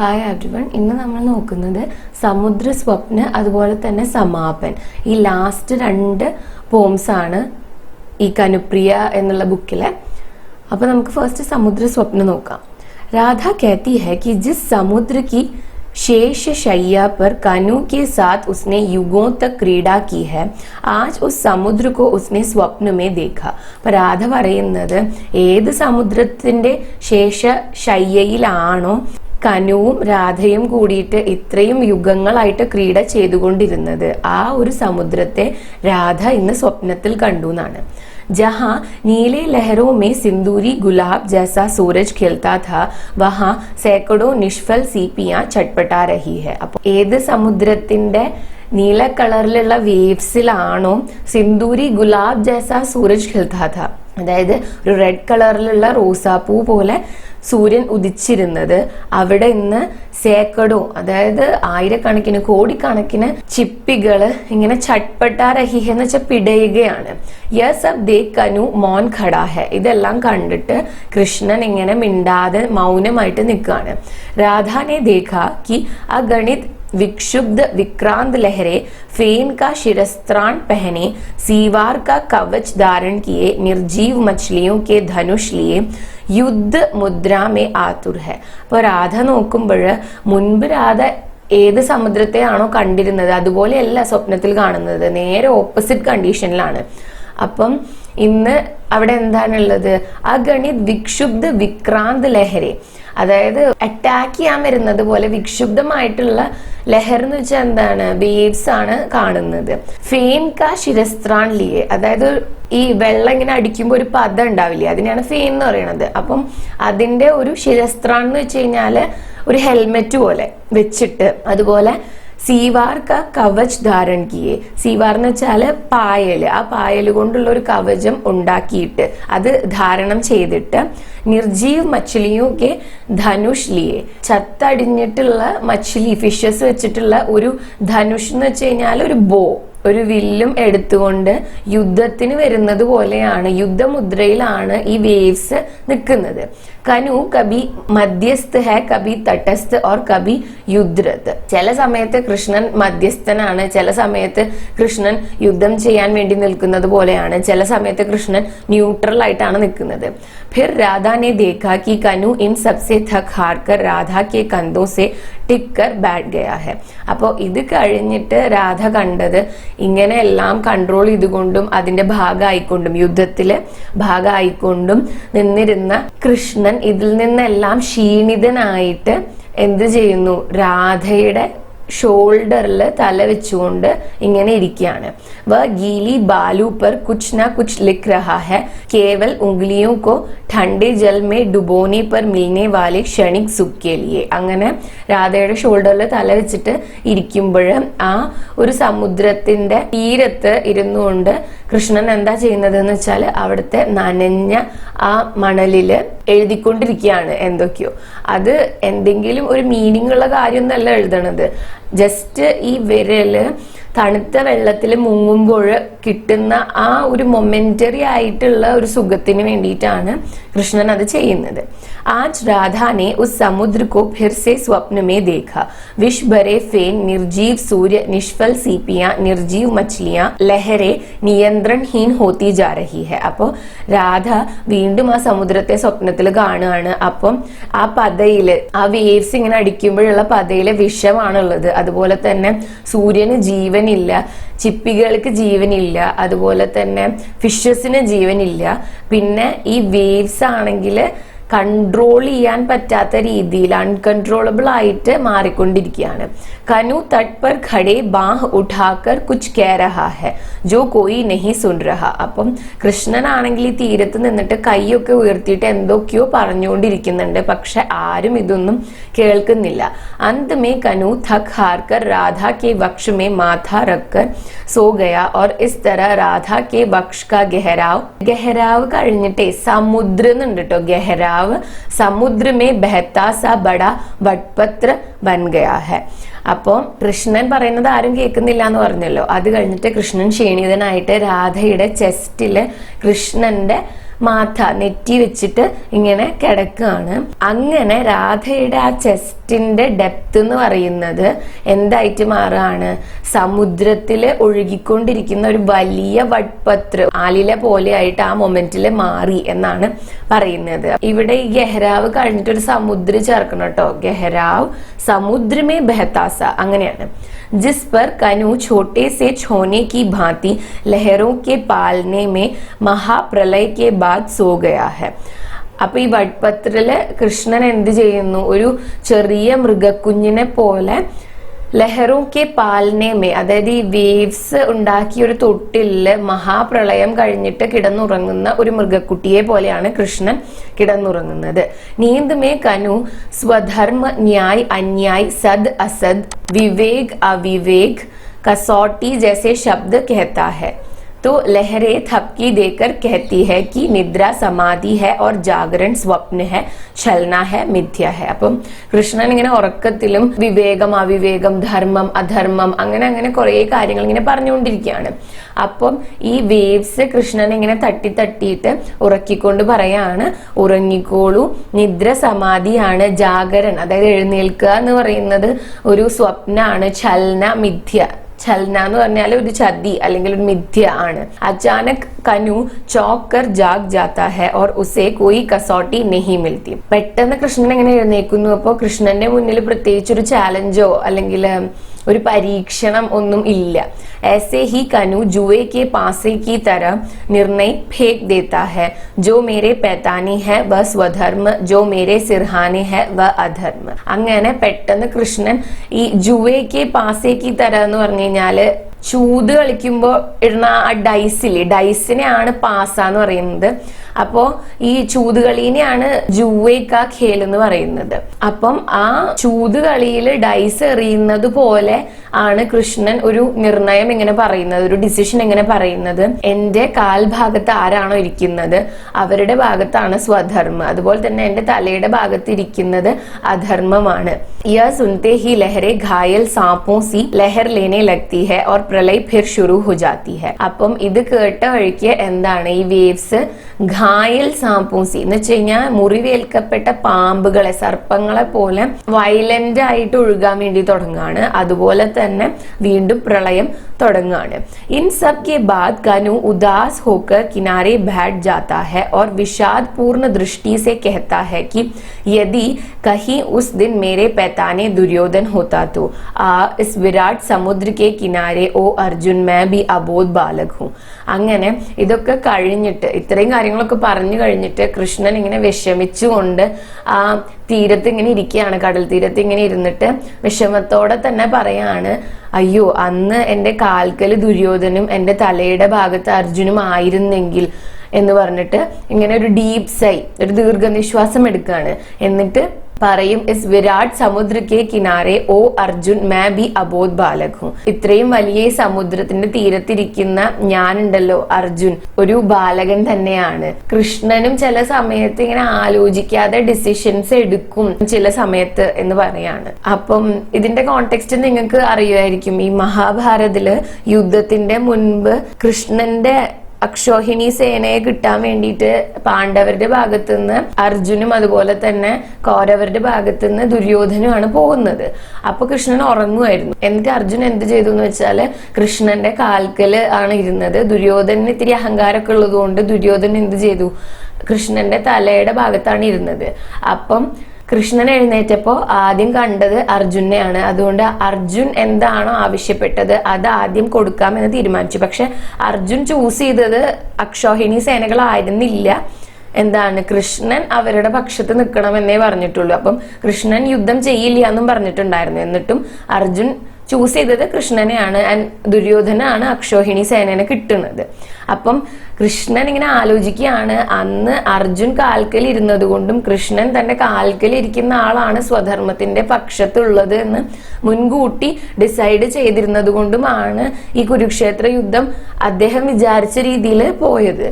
Hi everyone, ഇന്ന് നമ്മൾ നോക്കുന്നത് സമുദ്ര സ്വപ്ന അതുപോലെ തന്നെ സമാപൻ. ഈ ലാസ്റ്റ് 2 പോംസ് ആണ് ഈ കനുപ്രിയ എന്നുള്ള ബുക്കിലെ. അപ്പൊ നമുക്ക് ഫസ്റ്റ് സമുദ്ര സ്വപ്ന നോക്കാം. राधा कहती है कि जिस समुद्र की शेष शैया पर कनु के साथ उसने युगों तक क्रीड़ा की है, आज उस समुद्र को उसने स्वप्न में देखा. അപ്പോൾ രാധ പറയുന്നത് ഏത് സമുദ്രത്തിന്റെ ശേഷ ശയ്യയിലാണോ കനുവും രാധയും കൂടിയിട്ട് ഇത്രയും യുഗങ്ങളായിട്ട് ക്രീഡ ചെയ്തുകൊണ്ടിരുന്നത്, ആ ഒരു സമുദ്രത്തെ രാധ ഇന്ന് സ്വപ്നത്തിൽ കണ്ടു എന്നാണ്. जहाँ नीले लहरों में सिंदूरी गुलाब जैसा सूरज खिलता था, वहाँ सैकड़ों निष्फल सीपियां छटपटा रही है. അപ്പോൾ ഏത് സമുദ്രത്തിന്റെ നീല കളറിലുള്ള വേവ്സിലാണോ സിന്ദൂരി ഗുലാബ് ജൈസ സൂരജ് ഖിൽതാ ഥാ, അതായത് ഒരു റെഡ് കളറിലുള്ള റോസാപ്പൂ പോലെ സൂര്യൻ ഉദിച്ചിരുന്നത്, അവിടെ ഇന്ന് സേക്കടോ അതായത് ആയിരക്കണക്കിന് കോടിക്കണക്കിന് ചിപ്പികള് ഇങ്ങനെ ചട്പട്ടാ രഹി എന്ന് വെച്ചാൽ പിടയുകയാണ്. യ സബ് ദേഖ് കനു മോൻ ഖടാ ഹെ, ഇതെല്ലാം കണ്ടിട്ട് കൃഷ്ണൻ ഇങ്ങനെ മിണ്ടാതെ മൗനമായിട്ട് നിൽക്കുകയാണ്. രാധാനെ ദേഖാ കി അഗണിത് विक्षुब्ध विक्रांत लहरे फेन का शिरस्त्राण पहने, सीवार का कवच धारण किए, निर्जीव मछलियों के धनुष लिए യുദ്ധ മുദ്രാമേ ആതുർ ഹെ. അപ്പോൾ രാധ നോക്കുമ്പോൾ മുൻപ് രാധ ഏത് സമുദ്രത്തെയാണോ കണ്ടിരുന്നത് അതുപോലെയല്ല സ്വപ്നത്തിൽ കാണുന്നത്, നേരെ ഓപ്പോസിറ്റ് കണ്ടീഷനിലാണ്. അപ്പം ഇന്ന് അവിടെ എന്താണുള്ളത്? അഗണിത് വിക്ഷുബ്ധ വിക്രാന്ത് ലഹരി, അതായത് അറ്റാക്ക് ചെയ്യാൻ വരുന്നത് പോലെ വിക്ഷുബ്ധമായിട്ടുള്ള ലഹർ എന്ന് വെച്ചാൽ എന്താണ്? വേവ്സ് ആണ് കാണുന്നത്. ഫെയിൻ കാ ശിരസ്ത്രാൻ ലിയെ, അതായത് ഈ വെള്ളം ഇങ്ങനെ അടിക്കുമ്പോൾ ഒരു പദം ഉണ്ടാവില്ലേ, അതിനെയാണ് ഫെയിൻ എന്ന് പറയുന്നത്. അപ്പം അതിന്റെ ഒരു ശിരസ്ത്രാൻ എന്ന് വെച്ച് കഴിഞ്ഞാല് ഒരു ഹെൽമെറ്റ് പോലെ വെച്ചിട്ട്, അതുപോലെ സീവാർ ക കവച് ധാരൺ കിയെ, സീവാർ എന്ന് വെച്ചാല് പായല്, ആ പായല് കൊണ്ടുള്ള ഒരു കവചം ഉണ്ടാക്കിയിട്ട് അത് ധാരണം ചെയ്തിട്ട്, നിർജീവ് മച്ഛലിയും കെ ധനുഷ് ലിയെ, ചത്തടിഞ്ഞിട്ടുള്ള മച്ഛലി ഫിഷസ് വെച്ചിട്ടുള്ള ഒരു ധനുഷ് എന്ന് വെച്ച് കഴിഞ്ഞാൽ ഒരു ബോ, ഒരു വില്ലും എടുത്തുകൊണ്ട് യുദ്ധത്തിന് വരുന്നത് പോലെയാണ്, യുദ്ധമുദ്രയിലാണ് ഈ വേവ്സ് നിൽക്കുന്നത്. കനു കബി മധ്യസ്ഥ ഹെ, കബി തട്ടസ്ഥ ഓർ കബി യുദ്ധരത്. ചില സമയത്ത് കൃഷ്ണൻ മധ്യസ്ഥനാണ്, ചില സമയത്ത് കൃഷ്ണൻ യുദ്ധം ചെയ്യാൻ വേണ്ടി നിൽക്കുന്നത് പോലെയാണ്, ചില സമയത്ത് കൃഷ്ണൻ ന്യൂട്രൽ ആയിട്ടാണ് നിൽക്കുന്നത്. फिर राधा ने देखा कि कनु इन सबसे थक हार कर राधा के कंधों से टिक कर बैठ गया है. അപ്പോൾ ഇത് കഴിഞ്ഞിട്ട് രാധ കണ്ടത് ഇങ്ങനെ എല്ലാം കൺട്രോൾ ചെയ്തുകൊണ്ടും അതിന്റെ ഭാഗമായിക്കൊണ്ടും യുദ്ധത്തില് ഭാഗമായിക്കൊണ്ടും നിന്നിരുന്ന കൃഷ്ണൻ ഇതിൽ നിന്നെല്ലാം ക്ഷീണിതനായിട്ട് എന്ത് ചെയ്യുന്നു? രാധയുടെ ഷോൾഡറിൽ തല വെച്ചുകൊണ്ട് ഇങ്ങനെ ഇരിക്കുകയാണ്. വ ഗീലി ബാലു पर कुछ ना कुछ लिख रहा है, केवल उंगलियों को ठंडे जल में डुबोने पर मिलने वाले क्षणिक सुख के लिए. അങ്ങനെ രാധയുടെ ഷോൾഡറിൽ തല വെച്ചിട്ട് ഇരിക്കുമ്പോൾ ആ ഒരു സമുദ്രത്തിന്റെ തീരത്ത് ഇരുന്നുകൊണ്ട് കൃഷ്ണൻ എന്താ ചെയ്യുന്നത് എന്ന് വെച്ചാൽ അവിടുത്തെ നനഞ്ഞ ആ മണലില് എഴുതിക്കൊണ്ടിരിക്കുകയാണ് എന്തൊക്കെയോ. അത് എന്തെങ്കിലും ഒരു മീനിങ് ഉള്ള കാര്യമൊന്നല്ല എഴുതണത്, ജസ്റ്റ് ഈ വിരല് തണുത്ത വെള്ളത്തിൽ മുങ്ങുമ്പോൾ കിട്ടുന്ന ആ ഒരു മൊമെന്ററി ആയിട്ടുള്ള ഒരു സുഖത്തിന് വേണ്ടിയിട്ടാണ് കൃഷ്ണൻ അത് ചെയ്യുന്നത്. ആജ് രാധാനെ ഉസ് സമുദ്ര കോ ഫിർ സെ സ്വപ്ന മേ ദേഖാ, വിഷ് ഭരെ ഫേൻ, നിർജീവ് സൂര്യ, നിഷ്ഫൽ സീപിയാ, നിർജീവ് മച്ഛലിയാ, ലഹരെ നിയന്ത്രണഹീൻ ഹോത്തി ജാ രഹി ഹെ. അപ്പോ രാധ വീണ്ടും ആ സമുദ്രത്തെ സ്വപ്നത്തിൽ കാണുകയാണ്. അപ്പം ആ പതയില് ആ വേവ്സ് ഇങ്ങനെ അടിക്കുമ്പോഴുള്ള പതയിലെ വിഷമാണുള്ളത്, അതുപോലെ തന്നെ സൂര്യന് ജീവനില്ല, ചിപ്പികൾക്ക് ജീവനില്ല, അതുപോലെ തന്നെ ഫിഷസിന് ജീവനില്ല. പിന്നെ ഈ വേവ്സ് ആണെങ്കിൽ കൺട്രോൾ ചെയ്യാൻ പറ്റാത്ത രീതിയിൽ അൺകൺട്രോളബിൾ ആയിട്ട് മാറിക്കൊണ്ടിരിക്കുകയാണ്. കനു തട്ട് പർ ഖടേ ബാഹ് ഉഠാക്കർ കുച്ച് കഹ രഹാ ഹെ, ജോ കോയി നഹി സുൻ രഹാ. അപ്പം കൃഷ്ണനാണെങ്കിൽ ഈ തീരത്ത് നിന്നിട്ട് കൈയൊക്കെ ഉയർത്തിയിട്ട് എന്തൊക്കെയോ പറഞ്ഞുകൊണ്ടിരിക്കുന്നുണ്ട്, പക്ഷെ ആരും ഇതൊന്നും കേൾക്കുന്നില്ല. അന്ത് മേ കനു थक हार कर राधा के वक्ष में माथा रखकर सो गया और इस तरह राधा के वक्ष का गहराव കഴിഞ്ഞിട്ടേ സമുദ്രം എന്നുണ്ട് കേട്ടോ, ഗഹരാവ്, സമുദ്ര മേ ബഹത്താ സാ ബഡാ വട്പത്ര ബൻ ഗയാ ഹെ. അപ്പോൾ കൃഷ്ണൻ പറയുന്നത് ആരും കേൾക്കുന്നില്ല എന്ന് പറഞ്ഞല്ലോ. അത് കഴിഞ്ഞിട്ട് കൃഷ്ണൻ ക്ഷീണിതനായിട്ട് രാധയുടെ ചെസ്റ്റില് കൃഷ്ണന്റെ മാഥ നെറ്റി വെച്ചിട്ട് ഇങ്ങനെ കിടക്കുകയാണ്. അങ്ങനെ രാധയുടെ ആ ചെസ്റ്റിന്റെ ഡെപ്ത് എന്ന് പറയുന്നത് എന്തായിട്ട് മാറുകയാണ്? സമുദ്രത്തില് ഒഴുകിക്കൊണ്ടിരിക്കുന്ന ഒരു വലിയ വട്പത്ര ആലില പോലെ ആയിട്ട് ആ മൊമെന്റില് മാറി എന്നാണ് പറയുന്നത്. ഇവിടെ ഈ ഗഹരാവ് കഴിഞ്ഞിട്ട് ഒരു സമുദ്ര ചേർക്കണം കേട്ടോ. ഗഹരാവ് സമുദ്രമേ ബഹത്താസ അങ്ങനെയാണ്. जिस पर कनु छोटे से छोने की भांति लहरों के पालने में महाप्रलय के बाद सो गया है. അപ്പൊ ഈ വട്പത്രയില് കൃഷ്ണൻ എന്ത് ചെയ്യുന്നു? ഒരു ചെറിയ മൃഗക്കുഞ്ഞിനെ പോലെ ലഹറോ കെ പാലനേമേ, അതായത് ഈ വേവ്സ് ഉണ്ടാക്കിയ ഒരു തൊട്ടില് മഹാപ്രളയം കഴിഞ്ഞിട്ട് കിടന്നുറങ്ങുന്ന ഒരു മൃഗക്കുട്ടിയെ പോലെയാണ് കൃഷ്ണൻ കിടന്നുറങ്ങുന്നത്. നീന്ത് മേ കനു സ്വധർമ്മ ന്യായ് അന്യായ് സദ് അസദ് വിവേക് അവിവേക് कसौटी जैसे शब्द कहता है तो लहरें थपकी देकर कहती है कि निद्रा समाधि है और जागरण स्वप्न है, छलना है, मिथ्या है. അപ്പം കൃഷ്ണൻ ഇങ്ങനെ ഉറക്കത്തിലും വിവേകം അവിവേകം ധർമ്മം അധർമ്മം അങ്ങനെ അങ്ങനെ കുറെ കാര്യങ്ങൾ ഇങ്ങനെ പറഞ്ഞുകൊണ്ടിരിക്കുകയാണ്. അപ്പം ഈ വേവ്സ് കൃഷ്ണൻ ഇങ്ങനെ തട്ടി തട്ടിയിട്ട് ഉറക്കിക്കൊണ്ട് പറയാണ്, ഉറങ്ങിക്കോളൂ, നിദ്ര സമാധിയാണ്, ജാഗരൺ അതായത് എഴുന്നേൽക്കുക എന്ന് പറയുന്നത് ഒരു സ്വപ്നാണ്, ഛലന മിഥ്യ. ഛലന എന്ന് പറഞ്ഞാൽ ഒരു ചതി അല്ലെങ്കിൽ ഒരു മിഥ്യ ആണ്. അചാനക് കനു ചോക്കർ ജാഗ് ജാത്താ ഹെ ഓർ ഉസേ കോയി കസോട്ടി നെഹി മിൽത്തി. പെട്ടെന്ന് കൃഷ്ണൻ എങ്ങനെ എഴുന്നേക്കുന്നു. അപ്പോൾ കൃഷ്ണന്റെ മുന്നിൽ പ്രത്യേകിച്ച് ഒരു ചാലഞ്ചോ അല്ലെങ്കിൽ ഒരു പരീക്ഷണം ഒന്നും ഇല്ല. ऐसे ही कनु जुए के पासे की तरह निर्णय फेंक देता है. जो मेरे पैतानी है वह स्वधर्म, जो मेरे सिरहाने है वह अधर्म. അങ്ങനെ പെട്ടെന്ന് കൃഷ്ണൻ ഈ ജുവേ കെ പാസേ കി തര എന്ന് പറഞ്ഞു കഴിഞ്ഞാല് ചൂത് കളിക്കുമ്പോ ഇടുന്ന ആ ഡൈസില്, ഡൈസിനെയാണ് പാസ എന്ന് പറയുന്നത്. അപ്പോ ഈ ചൂതുകളീനെയാണ് ജുവേക്ക ഖേൽ എന്ന് പറയുന്നത്. അപ്പം ആ ചൂതുകളിയില് ഡൈസ് എറിയുന്നത് പോലെ ആണ് കൃഷ്ണൻ ഒരു നിർണയം ഇങ്ങനെ പറയുന്നത്, ഒരു ഡിസിഷൻ ഇങ്ങനെ പറയുന്നത്. എന്റെ കാൽഭാഗത്ത് ആരാണോ ഇരിക്കുന്നത് അവരുടെ ഭാഗത്താണ് സ്വധർമ്മ, അതുപോലെ തന്നെ എന്റെ തലയുടെ ഭാഗത്ത് ഇരിക്കുന്നത് അധർമ്മമാണ്. യഹ് സുനത്തെ ഹി ലഹരെ ഘായൽ സാപ്പോ സി ലഹർ ലേനെ ലഗ്തി ഹെ ഓർ പ്രളയ് ഫിർ ശുരു ഹോ ജാതി ഹെ. അപ്പം ഇത് കേട്ട വഴിക്ക് എന്താണ് ഈ വേവ്സ് ഘായൽ സാപ്പൂസി എന്ന് വെച്ച് കഴിഞ്ഞാൽ മുറിവേൽക്കപ്പെട്ട പാമ്പുകളെ, സർപ്പങ്ങളെ പോലെ വയലന്റ് ആയിട്ട് ഒഴുകാൻ വേണ്ടി തുടങ്ങുകയാണ്. അതുപോലെ തന്നെ വീണ്ടും പ്രളയം തുടങ്ങുകയാണ്. ഇൻ സബ് കെ ബാദ് കനു ഉദാസ് ഹോക്കർ കിനാരെ बैठ जाता है और विषाद पूर्ण दृष्टि से कहता है कि यदि कहीं उस दिन मेरे पैताने दुर्योधन होता तो इस विराट समुद्र के किनारे ओ अर्जुन मैं भी अबोध बालक हूँ. അങ്ങനെ ഇതൊക്കെ കഴിഞ്ഞിട്ട്, ഇത്രയും കാര്യങ്ങളൊക്കെ പറഞ്ഞു കഴിഞ്ഞിട്ട് കൃഷ്ണൻ ഇങ്ങനെ വിഷമിച്ചുകൊണ്ട് ആ തീരത്ത് ഇങ്ങനെ ഇരിക്കുകയാണ്, കടൽ തീരത്ത് ഇങ്ങനെ ഇരുന്നിട്ട് വിഷമത്തോടെ തന്നെ പറയാണ്, അയ്യോ അന്ന് എന്റെ കാൽക്കല് ദുര്യോധനും എന്റെ തലയുടെ ഭാഗത്ത് അർജുനും ആയിരുന്നെങ്കിൽ എന്ന് പറഞ്ഞിട്ട് ഇങ്ങനെ ഒരു ഡീപ് സൈ, ഒരു ദീർഘനിശ്വാസം എടുക്കുകയാണ്. എന്നിട്ട് പറയും, ഇസ് വിരാട് സമുദ്ര കെ കിനാരെ ഓ അർജുൻ മേ ബി അബോധ് ബാലക് ഹും. ഇത്രയും വലിയ സമുദ്രത്തിന്റെ തീരത്തിരിക്കുന്ന ഞാനുണ്ടല്ലോ അർജുൻ, ഒരു ബാലകൻ തന്നെയാണ്. കൃഷ്ണനും ചില സമയത്ത് ഇങ്ങനെ ആലോചിക്കാതെ ഡിസിഷൻസ് എടുക്കും ചില സമയത്ത് എന്ന് പറയാണ്. അപ്പം ഇതിന്റെ കോണ്ടെക്സ്റ്റ് നിങ്ങൾക്ക് അറിയുമായിരിക്കും. ഈ മഹാഭാരതില് യുദ്ധത്തിന്റെ മുൻപ് കൃഷ്ണന്റെ അക്ഷോഹിണി സേനയെ കിട്ടാൻ വേണ്ടിയിട്ട് പാണ്ഡവരുടെ ഭാഗത്തുനിന്ന് അർജുനും അതുപോലെ തന്നെ കൗരവരുടെ ഭാഗത്തുനിന്ന് ദുര്യോധനുമാണ് പോകുന്നത്. അപ്പൊ കൃഷ്ണൻ ഉറങ്ങുമായിരുന്നു. എന്നിട്ട് അർജുൻ എന്ത് ചെയ്തു എന്ന് വെച്ചാല് കൃഷ്ണന്റെ കാൽക്കല് ആണ് ഇരുന്നത്. ദുര്യോധനന് ഇത്തിരി അഹങ്കാരമൊക്കെ ഉള്ളത് കൊണ്ട് ദുര്യോധനൻ എന്ത് ചെയ്തു, കൃഷ്ണന്റെ തലയുടെ ഭാഗത്താണ് ഇരുന്നത്. അപ്പം കൃഷ്ണൻ എഴുന്നേറ്റപ്പോ ആദ്യം കണ്ടത് അർജുനെയാണ്. അതുകൊണ്ട് അർജുൻ എന്താണോ ആവശ്യപ്പെട്ടത് അത് ആദ്യം കൊടുക്കാമെന്ന് തീരുമാനിച്ചു. പക്ഷെ അർജുൻ ചൂസ് ചെയ്തത് അക്ഷോഹിണി സേനകളായിരുന്നില്ല. എന്താണ്, കൃഷ്ണൻ അവരുടെ പക്ഷത്ത് നിൽക്കണമെന്നേ പറഞ്ഞിട്ടുള്ളൂ. അപ്പം കൃഷ്ണൻ യുദ്ധം ചെയ്യില്ല എന്നും പറഞ്ഞിട്ടുണ്ടായിരുന്നു. എന്നിട്ടും അർജുൻ ചൂസ് ചെയ്തത് കൃഷ്ണനെയാണ്. ദുര്യോധനാണ് അക്ഷോഹിണി സേനനെ കിട്ടുന്നത്. അപ്പം കൃഷ്ണൻ ഇങ്ങനെ ആലോചിക്കുകയാണ്, അന്ന് അർജുൻ കാൽക്കൽ ഇരുന്നത് കൊണ്ടും കൃഷ്ണൻ തന്റെ കാൽക്കൽ ഇരിക്കുന്ന ആളാണ് സ്വധർമ്മത്തിന്റെ പക്ഷത്തുള്ളത് എന്ന് മുൻകൂട്ടി ഡിസൈഡ് ചെയ്തിരുന്നത് കൊണ്ടുമാണ് ഈ കുരുക്ഷേത്ര യുദ്ധം അദ്ദേഹം വിചാരിച്ച രീതിയിൽ പോയത്.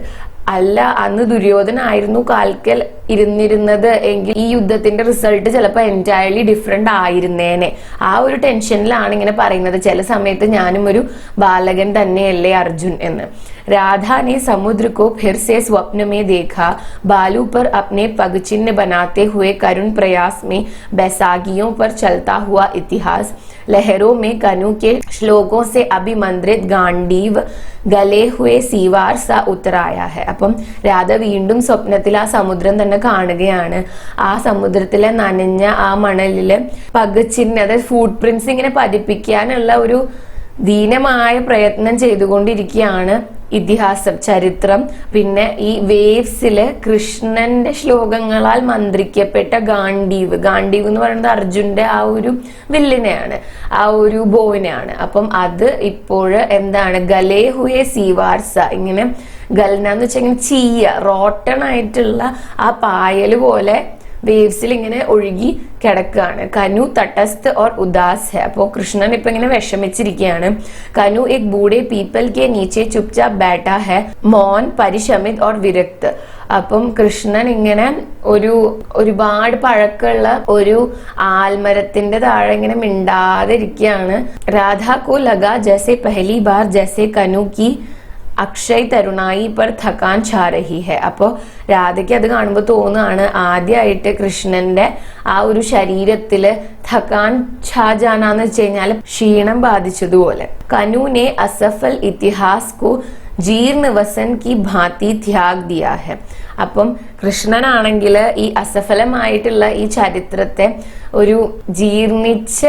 അല്ല, അന്ന് ദുര്യോധനായിരുന്നു കാൽക്കൽ ഇരുന്നിരുന്നത് എങ്കിൽ ഈ യുദ്ധത്തിന്റെ റിസൾട്ട് ചിലപ്പോൾ എൻറ്റയർലി ഡിഫറെന്റ് ആയിരുന്നേനെ. ആ ഒരു ടെൻഷനിലാണ് ഇങ്ങനെ പറയുന്നത്, ചില സമയത്ത് ഞാനും ഒരു ബാലകൻ തന്നെയല്ലേ അർജുൻ എന്ന്. राधा ने समुद्र को फिर से स्वप्न में देखा, बालू पर अपने पगचिन्ह बनाते हुए करुण प्रयास में बैसाखियों पर चलता हुआ इतिहास, लहरों में कनु के श्लोकों से अभिमंत्रित गांडीव गले हुए सीवार सा उतराया है. അപ്പം രാധ വീണ്ടും സ്വപ്നത്തിൽ ആ സമുദ്രം തന്നെ കാണുകയാണ്. ആ സമുദ്രത്തിലെ നനഞ്ഞ ആ മണലില് പകച്ചിന്, അതായത് ഫുട് പ്രിന്റ്സ് ഇങ്ങനെ പതിപ്പിക്കാനുള്ള ഒരു ദീനമായ പ്രയത്നം ചെയ്തുകൊണ്ടിരിക്കുകയാണ് ഇതിഹാസം, ചരിത്രം. പിന്നെ ഈ വേവ്സില് കൃഷ്ണന്റെ ശ്ലോകങ്ങളാൽ മന്ത്രിക്കപ്പെട്ട ഗാണ്ഡീവ് എന്ന് പറയുന്നത് അർജുന്റെ ആ ഒരു വില്ലിനെയാണ്, ആ ഒരു ബോവിനെയാണ്. അപ്പം അത് ഇപ്പോഴ് എന്താണ്, ഗലേ ഹുയെ സീവാർസ, ഇങ്ങനെ ഗൽന എന്ന് വെച്ചാൽ ഇങ്ങനെ ചീയ, റോട്ടൺ ആയിട്ടുള്ള ആ പായല് പോലെ വേവ്സിൽ ഇങ്ങനെ ഒഴുകി കിടക്കുകയാണ്. കനു തട്ടസ്ഥ ഓർ ഉദാസ് ഹെ. അപ്പോ കൃഷ്ണൻ ഇപ്പൊ ഇങ്ങനെ വിഷമിച്ചിരിക്കുകയാണ്. കനു എക് ബൂഢെ പീപ്പൽ കെ നീച്ചെ ചുപ്ചാപ് ബാഠാ ഹെ, മൗൻ പരിശമിത് ഓർ വിരക്ത്. അപ്പം കൃഷ്ണൻ ഇങ്ങനെ ഒരുപാട് പഴക്കമുള്ള ഒരു ആൽമരത്തിന്റെ താഴെ ഇങ്ങനെ മിണ്ടാതെ ഇരിക്കുകയാണ്. രാധാ കോ ലഗാ ജैसे पहली बार जैसे കനു की അക്ഷയ് തരുണായി പർ ഥക്കാൻ ഛാ രഹി ഹെ. അപ്പോൾ രാധയ്ക്ക് അത് കാണുമ്പോൾ തോന്നുകയാണ് ആദ്യമായിട്ട് കൃഷ്ണന്റെ ആ ഒരു ശരീരത്തില് ഥക്കാൻ ഛാ ജാനാന്ന് വെച്ച് കഴിഞ്ഞാൽ ക്ഷീണം ബാധിച്ചതുപോലെ. കനുനെ അസഫൽ ഇതിഹാസ് കോ ജീർണ വസൻ കി ഭാതി ത്യാഗ് ദിയാ ഹെ. അപ്പം കൃഷ്ണനാണെങ്കിൽ ഈ അസഫലമായിട്ടുള്ള ഈ ചരിത്രത്തെ ഒരു ജീർണിച്ച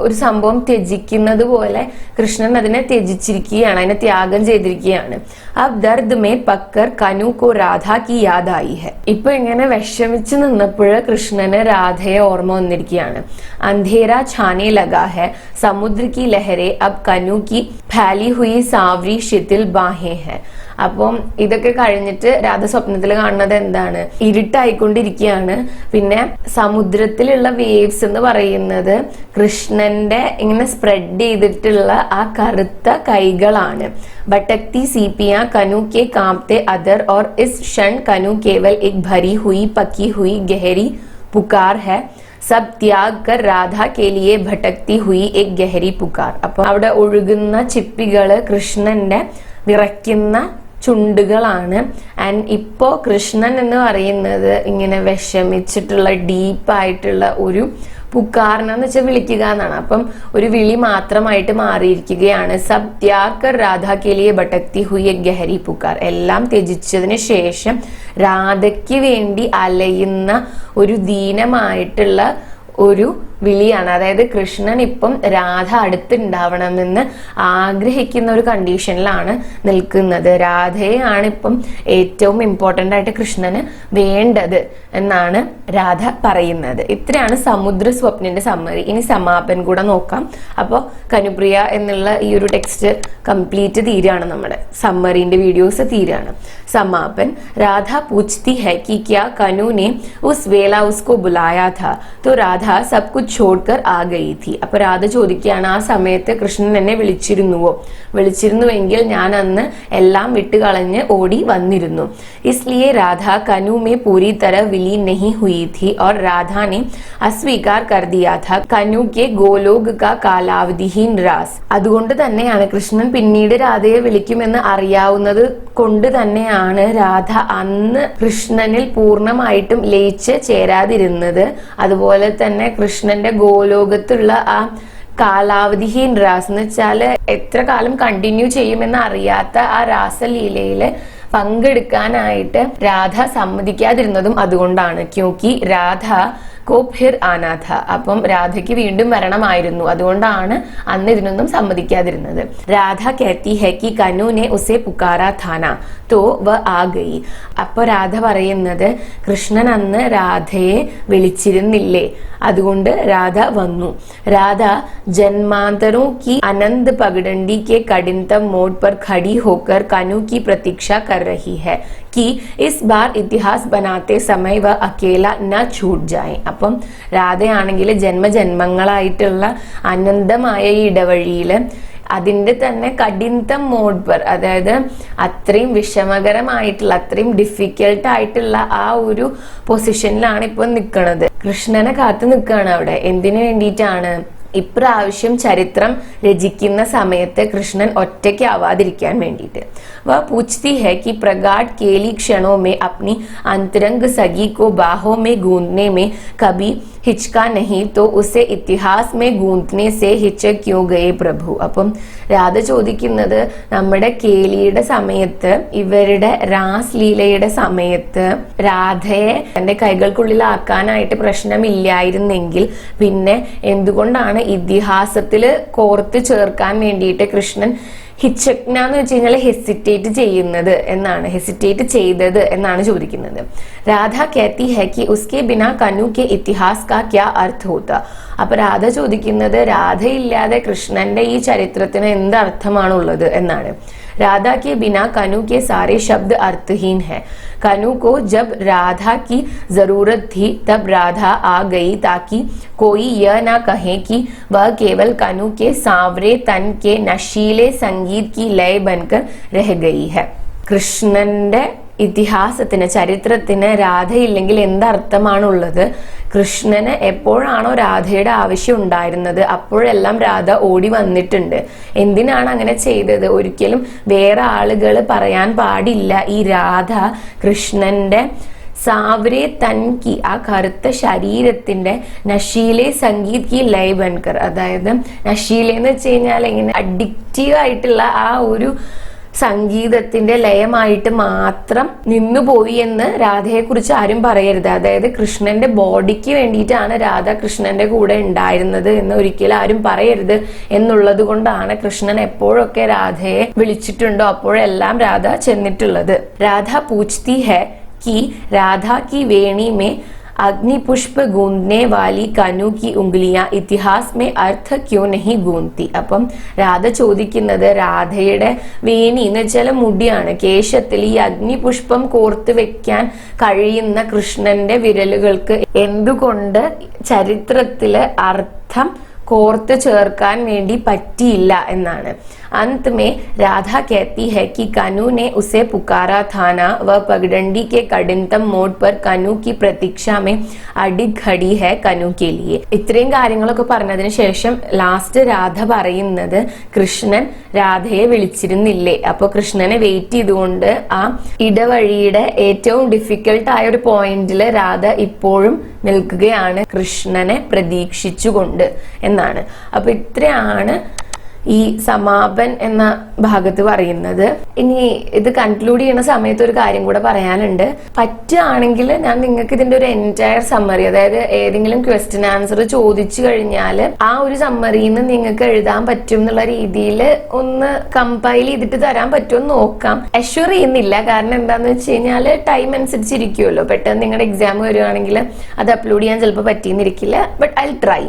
ഒരു സംഭവം ത്യജിക്കുന്നത് പോലെ കൃഷ്ണൻ അതിനെ ത്യജിച്ചിരിക്കുകയാണ്, അതിനെ ത്യാഗം ചെയ്തിരിക്കുകയാണ്. അബ് ദർദ് മേ പക്കർ കനു കോ രാധ കി യാദ് ആയി ഹെ. ഇപ്പൊ ഇങ്ങനെ വിഷമിച്ച് നിന്നപ്പോൾ കൃഷ്ണന് രാധയെ ഓർമ്മ വന്നിരിക്കുകയാണ്. അന്ധേര ഛാനെ ലഗാ ഹെ, സമുദ്ര കി ലഹരെ അബ് കനു കി ഫാലി ഹുയി സാവരി ശിഥിൽ ബാഹേ ഹെ. അപ്പം ഇതൊക്കെ കഴിഞ്ഞിട്ട് രാധ സ്വപ്നത്തിൽ കാണുന്നത് എന്താണ്, ഇരുട്ടായിക്കൊണ്ടിരിക്കുകയാണ്. പിന്നെ സമുദ്രത്തിലുള്ള വേവ്സ് എന്ന് പറയുന്നത് കൃഷ്ണന്റെ ഇങ്ങനെ സ്പ്രെഡ് ചെയ്തിട്ടുള്ള ആ കറുത്ത കൈകളാണ്. ഭട്ടക്തി सीपियां कनु के कांपते अदर और इस क्षण कनु केवल एक भरी हुई पकी हुई गहरी पुकार है, सब त्याग कर राधा के लिए भटकती हुई एक गहरी पुकार. അപ്പൊ അവിടെ ഒഴുകുന്ന ചിപ്പികള് കൃഷ്ണന്റെ വിറയ്ക്കുന്ന ചുണ്ടുകളാണ്. ആൻഡ് ഇപ്പോ കൃഷ്ണൻ എന്ന് പറയുന്നത് ഇങ്ങനെ വിഷമിച്ചിട്ടുള്ള ഡീപ്പായിട്ടുള്ള ഒരു പുക്കാറിനെന്ന് വെച്ചാൽ വിളിക്കുക എന്നാണ്. അപ്പം ഒരു വിളി മാത്രമായിട്ട് മാറിയിരിക്കുകയാണ്. സബ് ത്യാഗ് കർ രാധ കെ ലിയെ ഭട്ടക്തി ഹുയി ഗഹരി പുക്കാർ. എല്ലാം ത്യജിച്ചതിന് ശേഷം രാധയ്ക്ക് വേണ്ടി അലയുന്ന ഒരു ദീനമായിട്ടുള്ള ഒരു വിളിയാണ്. അതായത് കൃഷ്ണൻ ഇപ്പം രാധ അടുത്തുണ്ടാവണമെന്ന് ആഗ്രഹിക്കുന്ന ഒരു കണ്ടീഷനിലാണ് നിൽക്കുന്നത്. രാധയെയാണ് ഇപ്പം ഏറ്റവും ഇമ്പോർട്ടൻ്റ് ആയിട്ട് കൃഷ്ണന് വേണ്ടത് എന്നാണ് രാധ പറയുന്നത്. ഇത്രയാണ് സമുദ്ര സ്വപ്നന്റെ സമ്മറി. ഇനി സമാപൻ കൂടെ നോക്കാം. അപ്പോൾ കനുപ്രിയ എന്നുള്ള ഈ ഒരു ടെക്സ്റ്റ് കംപ്ലീറ്റ് തീരാണ്, നമ്മുടെ സമ്മറിന്റെ വീഡിയോസ് തീരാണ്. समापन, राधा पूछती है कि क्या कनु ने उस वेला उसको बुलाया था, तो राधा सब कुछ छोड़कर आ गई थी. അപ്പൊ രാധ ചോദിക്കുകയാണ്, ആ സമയത്ത് കൃഷ്ണൻ എന്നെ വിളിച്ചിരുന്നുവെങ്കിൽ ഞാൻ അന്ന് എല്ലാം വിട്ടുകളഞ്ഞ് ഓടി വന്നിരുന്നു. इसलिए राधा कनु में पूरी तरह विलीन नहीं हुई थी और राधा ने अस्वीकार कर दिया था कनु के गोलोक का कालावधिहीन रास. അതുകൊണ്ട് തന്നെയാണ് കൃഷ്ണൻ പിന്നീട് രാധയെ വിളിക്കുമെന്ന് അറിയാവുന്നത് കൊണ്ട് തന്നെയാണ് രാധ അന്ന് കൃഷ്ണനിൽ പൂർണ്ണമായിട്ടും ലയിച്ച് ചേരാതിരുന്നത്. അതുപോലെ തന്നെ കൃഷ്ണന്റെ ഗോലോകത്തുള്ള ആ കാലാവധിഹീൻ രാസ് എന്ന് വെച്ചാല് എത്ര കാലം കണ്ടിന്യൂ ചെയ്യുമെന്ന് അറിയാത്ത ആ രാസലീലയില് പങ്കെടുക്കാനായിട്ട് രാധ സമ്മതിക്കാതിരുന്നതും അതുകൊണ്ടാണ്. ക്യോക്കി രാധ को फिर आना था. അപ്പം രാധയ്ക്ക് വീണ്ടും വരണമായിരുന്നു, അതുകൊണ്ടാണ് അന്ന് ഇതിനൊന്നും സമ്മതിക്കാതിരുന്നത്. രാധ कहती है कि कनु ने उसे पुकारा था ना तो वह आ गई. അപ്പൊ രാധ പറയുന്നത് കൃഷ്ണൻ അന്ന് രാധയെ വിളിച്ചിരുന്നില്ലേ, അതുകൊണ്ട് രാധ വന്നു. രാധ जन्मांतरों की अनंत पगडंडी के कठिनतम मोड़ पर खड़ी होकर कनु की प्रतीक्षा कर रही है कि इस बार इतिहास बनाते समय वह अकेला न छूट जाए. അപ്പം രാധയാണെങ്കിൽ ജന്മജന്മങ്ങളായിട്ടുള്ള അനന്തമായ ഈ ഇടവഴിയില് അതിന്റെ തന്നെ കഠിനതം മോഡ് പർ, അതായത് അത്രയും വിഷമകരമായിട്ടുള്ള അത്രയും ഡിഫിക്കൽട്ട് ആയിട്ടുള്ള ആ ഒരു പൊസിഷനിലാണ് ഇപ്പൊ നിൽക്കുന്നത്. കൃഷ്ണനെ കാത്തു നിൽക്കുകയാണ് അവിടെ. എന്തിനു വേണ്ടിയിട്ടാണ്? ഇപ്രാവശ്യം ചരിത്രം രചിക്കുന്ന സമയത്ത് കൃഷ്ണൻ ഒറ്റയ്ക്കാവാതിരിക്കാൻ വേണ്ടിയിട്ട്. वह पूछती है कि प्रगाढ़ केली क्षणों में अपनी अंतरंग सगी को बाहों में गूंदने में कभी हिचका नहीं, तो उसे इतिहास में गूंदने से हिचक क्यों गए प्रभु. അപ്പം രാധ ചോദിക്കുന്നത്, നമ്മുടെ കേലിയുടെ സമയത്ത്, ഇവരുടെ രാസ്ലീലയുടെ സമയത്ത് രാധയെ തന്റെ കൈകൾക്കുള്ളിലാക്കാനായിട്ട് പ്രശ്നമില്ലായിരുന്നെങ്കിൽ പിന്നെ എന്തുകൊണ്ടാണ് ഇതിഹാസത്തില് കോർത്ത് ചേർക്കാൻ വേണ്ടിയിട്ട് കൃഷ്ണൻ ഹിച്ചക്ന എന്ന് വെച്ച് കഴിഞ്ഞാൽ ഹെസിറ്റേറ്റ് ചെയ്യുന്നത് എന്നാണ്, ഹെസിറ്റേറ്റ് ചെയ്തത് എന്നാണ് ചോദിക്കുന്നത്. രാധ कहती है कि उसके बिना कनु के इतिहास का क्या अर्थ होता. അപ്പൊ രാധ ചോദിക്കുന്നത്, രാധയില്ലാതെ കൃഷ്ണന്റെ ഈ ചരിത്രത്തിന് എന്ത് അർത്ഥമാണുള്ളത് എന്നാണ്. राधा के बिना कनु के सारे शब्द अर्थहीन है. कनु को जब राधा की जरूरत थी तब राधा आ गई, ताकि कोई यह ना कहे कि वह केवल कनु के सांवरे तन के नशीले संगीत की लय बनकर रह गई है. കൃഷ്ണന്റെ ഇതിഹാസത്തിന്, ചരിത്രത്തിന് രാധയില്ലെങ്കിൽ എന്തർത്ഥമാണുള്ളത്? കൃഷ്ണന് എപ്പോഴാണോ രാധയുടെ ആവശ്യം ഉണ്ടായിരുന്നത് അപ്പോഴെല്ലാം രാധ ഓടി വന്നിട്ടുണ്ട്. എന്തിനാണ് അങ്ങനെ ചെയ്തത്? ഒരിക്കലും വേറെ ആളുകൾ പറയാൻ പാടില്ല ഈ രാധ കൃഷ്ണന്റെ സാവരെ തൻകി, ആ കറുത്ത ശരീരത്തിന്റെ നശീലെ സംഗീത് കി ലയ ബൻകർ, അതായത് നശീല എന്ന് വെച്ച് കഴിഞ്ഞാൽ ഇങ്ങനെ അഡിക്റ്റീവ് ആയിട്ടുള്ള ആ ഒരു സംഗീതത്തിന്റെ ലയമായിട്ട് മാത്രം നിന്നുപോയി എന്ന് രാധയെ കുറിച്ച് ആരും പറയരുത്. അതായത് കൃഷ്ണന്റെ ബോഡിക്ക് വേണ്ടിയിട്ടാണ് രാധ കൃഷ്ണന്റെ കൂടെ ഉണ്ടായിരുന്നത് എന്ന് ഒരിക്കലും ആരും പറയരുത് എന്നുള്ളത് കൊണ്ടാണ് കൃഷ്ണൻ എപ്പോഴൊക്കെ രാധയെ വിളിച്ചിട്ടുണ്ടോ അപ്പോഴെല്ലാം രാധ ചെന്നിട്ടുള്ളത്. രാധ പൂച്ച്തി ഹെ कि राधा की वेणी में अग्नि पुष्प गूंदने वाली कनु की उंगलियां इतिहास में अर्थ क्यों नहीं गूंदती. അപ്പം രാധ ചോദിക്കുന്നത്, രാധയുടെ വേണി എന്ന് വെച്ചാൽ മുടിയാണ്, കേശത്തിൽ ഈ അഗ്നിപുഷ്പം കോർത്ത് വെക്കാൻ കഴിയുന്ന കൃഷ്ണന്റെ വിരലുകൾക്ക് എന്തുകൊണ്ട് ചരിത്രത്തില് അർത്ഥം കോർത്ത് ചേർക്കാൻ വേണ്ടി പറ്റിയില്ല എന്നാണ്. अंत में राधा कहती है कि कनु ने उसे पुकारा था ना, वह पगडंडी के कठिनतम मोड़ पर कनु की प्रतीक्षा में अडिग खड़ी है कनु के लिए. ഇത്രയും കാര്യങ്ങളൊക്കെ പറഞ്ഞതിന് ശേഷം ലാസ്റ്റ് രാധ പറയുന്നത്, കൃഷ്ണൻ രാധയെ വിളിച്ചിരുന്നില്ലേ? അപ്പൊ കൃഷ്ണനെ വെയിറ്റ് ചെയ്തുകൊണ്ട് ആ ഇടവഴിയുടെ ഏറ്റവും ഡിഫിക്കൽട്ട് ആയ ഒരു പോയിന്റില് രാധ ഇപ്പോഴും നിൽക്കുകയാണ്, കൃഷ്ണനെ പ്രതീക്ഷിച്ചുകൊണ്ട് എന്നാണ്. അപ്പൊ ഇത്രയാണ് ഈ സമാപൻ എന്ന ഭാഗത്ത് പറയുന്നത്. ഇനി ഇത് കൺക്ലൂഡ് ചെയ്യുന്ന സമയത്ത് ഒരു കാര്യം കൂടെ പറയാനുണ്ട്. പറ്റുകയാണെങ്കിൽ ഞാൻ നിങ്ങൾക്ക് ഇതിന്റെ ഒരു എൻറ്റയർ സമ്മറി, അതായത് ഏതെങ്കിലും ക്വസ്റ്റ്യൻ ആൻസർ ചോദിച്ചു കഴിഞ്ഞാൽ ആ ഒരു സമ്മറിന്ന് നിങ്ങൾക്ക് എഴുതാൻ പറ്റും എന്നുള്ള രീതിയിൽ ഒന്ന് കമ്പൈൽ ചെയ്തിട്ട് തരാൻ പറ്റുമെന്ന് നോക്കാം. അഷ്വർ ചെയ്യുന്നില്ല, കാരണം എന്താന്ന് വെച്ച് കഴിഞ്ഞാൽ ടൈം അനുസരിച്ചിരിക്കുമല്ലോ. പെട്ടെന്ന് നിങ്ങളുടെ എക്സാം വരുവാണെങ്കിൽ അത് അപ്ലോഡ് ചെയ്യാൻ ചിലപ്പോൾ പറ്റിയെന്നിരിക്കില്ല, ബട്ട് ഐ ട്രൈ.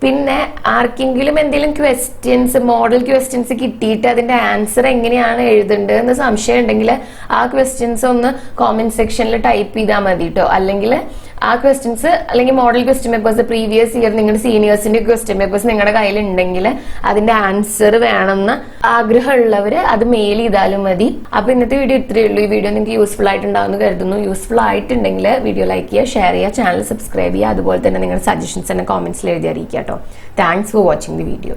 പിന്നെ ആർക്കെങ്കിലും എന്തെങ്കിലും ക്വസ്റ്റ്യൻസ്, മോഡൽ ക്വസ്റ്റ്യൻസ് കിട്ടിയിട്ട് അതിന്റെ ആൻസർ എങ്ങനെയാണ് എഴുതേണ്ടത് എന്ന് സംശയം ഉണ്ടെങ്കിൽ ആ ക്വസ്റ്റ്യൻസ് ഒന്ന് കോമെന്റ് സെക്ഷനിൽ ടൈപ്പ് ചെയ്താൽ മതി കേട്ടോ. അല്ലെങ്കിൽ ആ ക്വസ്റ്റ്യൻസ് അല്ലെങ്കിൽ model question papers previous year നിങ്ങളുടെ സീനിയേഴ്സിന്റെ ക്വസ്റ്റ്യൻ പേപ്പേഴ്സ് നിങ്ങളുടെ കയ്യിൽ ഉണ്ടെങ്കിൽ അതിന്റെ ആൻസർ വേണമെന്ന് ആഗ്രഹമുള്ളവര് അത് മെയിൽ ചെയ്താലും മതി. അപ്പൊ ഇന്നത്തെ വീഡിയോ ഇത്രയേ ഉള്ളൂ. ഈ വീഡിയോ നിങ്ങൾക്ക് യൂസ്ഫുൾ ആയിട്ടുണ്ടാവുമെന്ന് കരുതുന്നു. യൂസ്ഫുൾ ആയിട്ടുണ്ടെങ്കിൽ വീഡിയോ ലൈക്ക് ചെയ്യുക, ഷെയർ ചെയ്യുക, ചാനൽ സബ്സ്ക്രൈബ് ചെയ്യുക. അതുപോലെ തന്നെ നിങ്ങളുടെ സജഷൻസ് തന്നെ കോമെന്റ്സിൽ എഴുതി അറിയിക്കുക കേട്ടോ. Thanks for watching the video.